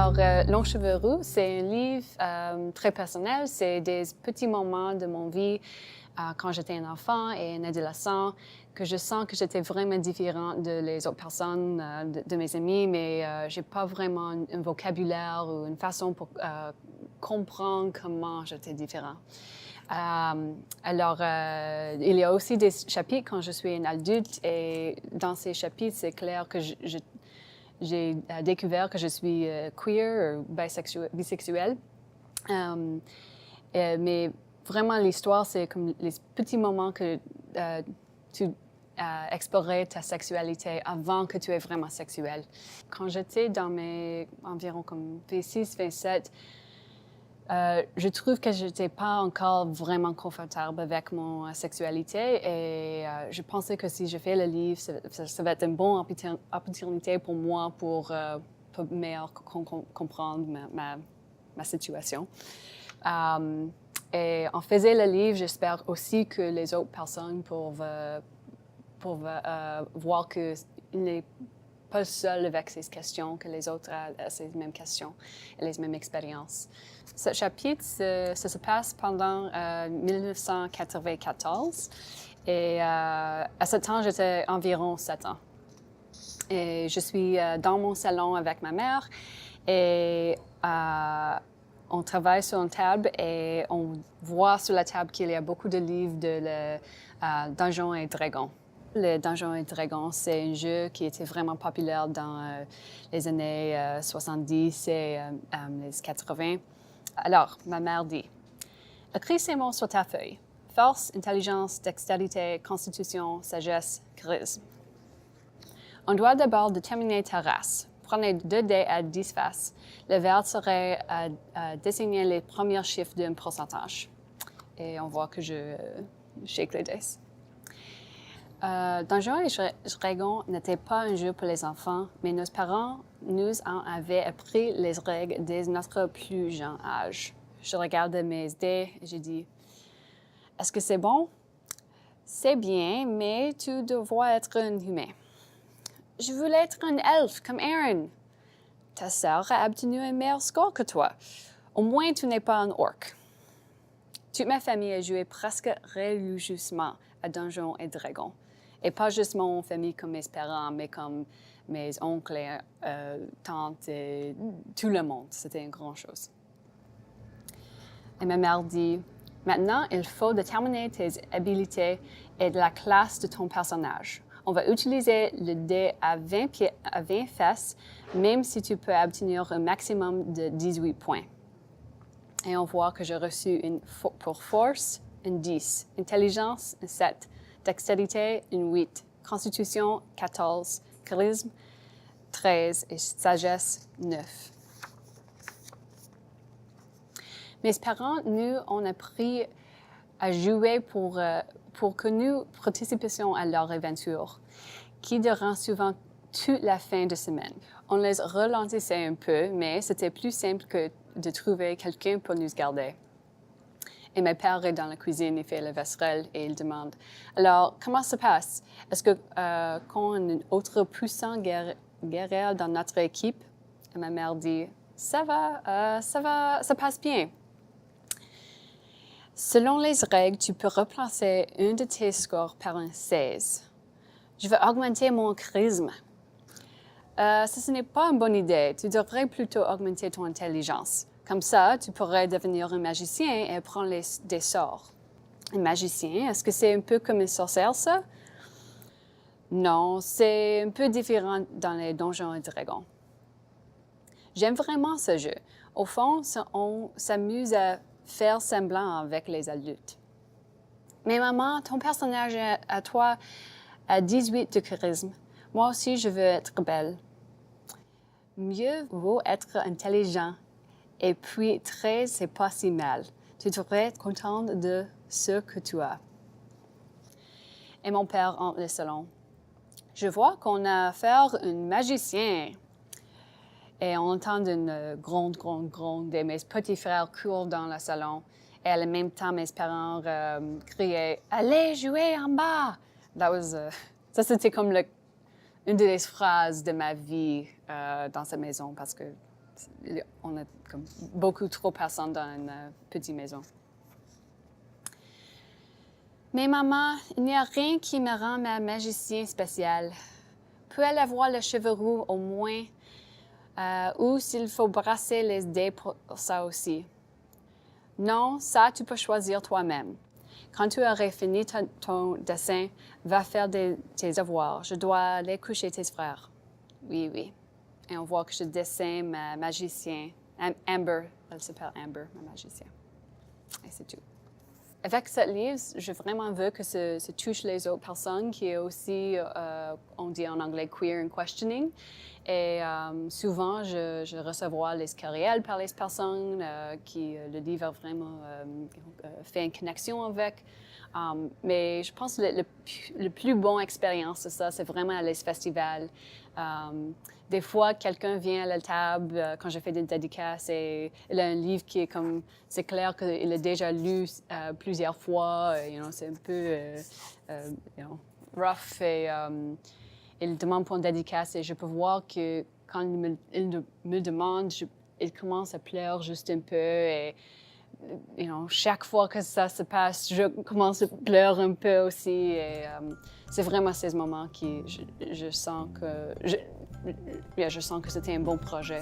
Alors, Longs cheveux roux, c'est un livre très personnel. C'est des petits moments de mon vie quand j'étais un enfant et un adolescent que je sens que j'étais vraiment différente de les autres personnes, de mes amis, mais j'ai pas vraiment un vocabulaire ou une façon pour comprendre comment j'étais différente. Alors, il y a aussi des chapitres quand je suis une adulte et dans ces chapitres, c'est clair que j'ai découvert que je suis queer ou bisexuelle. Mais vraiment, l'histoire, c'est comme les petits moments que tu explorais ta sexualité avant que tu es vraiment sexuelle. Quand j'étais dans mes environ comme 26, 27, je trouve que je n'étais pas encore vraiment confortable avec mon sexualité et je pensais que si je fais le livre, ça va être une bonne opportunité pour moi pour mieux comprendre ma situation. Et en faisant le livre, j'espère aussi que les autres personnes peuvent voir qu'il n'est pas seul avec ces questions, que les autres ont ces mêmes questions et les mêmes expériences. Ce chapitre, ça se passe pendant 1994 et à ce temps, j'étais environ 7 ans. Et je suis dans mon salon avec ma mère et on travaille sur une table et on voit sur la table qu'il y a beaucoup de livres de Donjons et Dragons. Le Donjons et Dragons, c'est un jeu qui était vraiment populaire dans les années 70 et les 80. Alors, ma mère dit, « Écris ces mots sur ta feuille. Force, intelligence, dextérité, constitution, sagesse, charisme. On doit d'abord déterminer ta race. Prenez 2 dés à 10 faces. Le vert serait à désigner les premiers chiffres d'un pourcentage. » Et on voit que je shake les dés. Donjons et Dragons n'était pas un jeu pour les enfants, mais nos parents nous en avaient appris les règles dès notre plus jeune âge. Je regardais mes dés et j'ai dit, « Est-ce que c'est bon? »« C'est bien, mais tu dois être un humain. »« Je voulais être un elfe comme Aaron. »« Ta sœur a obtenu un meilleur score que toi. Au moins, tu n'es pas un orc. » Toute ma famille a joué presque religieusement à Donjons et Dragons. Et pas juste mon famille comme mes parents, mais comme mes oncles et tantes et tout le monde. C'était une grande chose. Et ma mère dit, « Maintenant, il faut déterminer tes habiletés et la classe de ton personnage. On va utiliser le dé à 20 faces, même si tu peux obtenir un maximum de 18 points. » Et on voit que j'ai reçu pour force, une 10, intelligence, un 7, dextérité, une 8, constitution, 14, charisme, 13 et sagesse, 9. Mes parents nous ont appris à jouer pour que nous participions à leur aventure, qui durera souvent toute la fin de semaine. On les ralentissait un peu, mais c'était plus simple que de trouver quelqu'un pour nous garder. Et mon père est dans la cuisine, il fait la vaisselle et il demande, « Alors, comment ça passe? Est-ce que qu'on a un autre puissant guerrier dans notre équipe? » Et ma mère dit, « Ça va, ça passe bien. » Selon les règles, tu peux remplacer un de tes scores par un 16. Je veux augmenter mon charisme. Ce n'est pas une bonne idée. Tu devrais plutôt augmenter ton intelligence. Comme ça, tu pourrais devenir un magicien et prendre des sorts. Un magicien, est-ce que c'est un peu comme une sorcière, ça? Non, c'est un peu différent dans les Donjons et Dragons. J'aime vraiment ce jeu. Au fond, on s'amuse à faire semblant avec les adultes. Mais maman, ton personnage à toi a 18 de charisme. Moi aussi, je veux être belle. Mieux vaut être intelligent. Et puis, 13, c'est pas si mal. Tu devrais être contente de ce que tu as. Et mon père entre le salon. Je vois qu'on a affaire à un magicien. Et on entend une gronde, et mes petits frères courent dans le salon. Et en même temps, mes parents criaient « Allez jouer en bas! » Ça, c'était comme une des phrases de ma vie dans cette maison parce que on a comme beaucoup trop de personnes dans une petite maison. Mais maman, il n'y a rien qui me rend ma magicien spéciale. Peut-elle avoir les cheveux roux au moins? Ou s'il faut brasser les dés pour ça aussi? Non, ça tu peux choisir toi-même. Quand tu aurais fini ton dessin, va faire tes devoirs. Je dois aller coucher tes frères. Oui, oui. Et on voit que je dessine ma magicien. Amber, elle s'appelle Amber, ma magicien. Et c'est tout. Avec ce livre, je vraiment veux que ça touche les autres personnes, qui est aussi, on dit en anglais, queer and questioning. Et souvent, je reçois les courriels par les personnes qui le livre a vraiment fait une connexion avec. Mais je pense que le plus bonne expérience de ça, c'est vraiment les festivals. Des fois, quelqu'un vient à la table quand je fais des dédicaces et il a un livre qui est comme, c'est clair qu'il a déjà lu plusieurs fois. C'est un peu rough et il demande pour une dédicace et je peux voir que quand il me demande, il commence à pleurer juste un peu et chaque fois que ça se passe, je commence à pleurer un peu aussi. Et c'est vraiment ces moments qui, je sens que c'était un bon projet.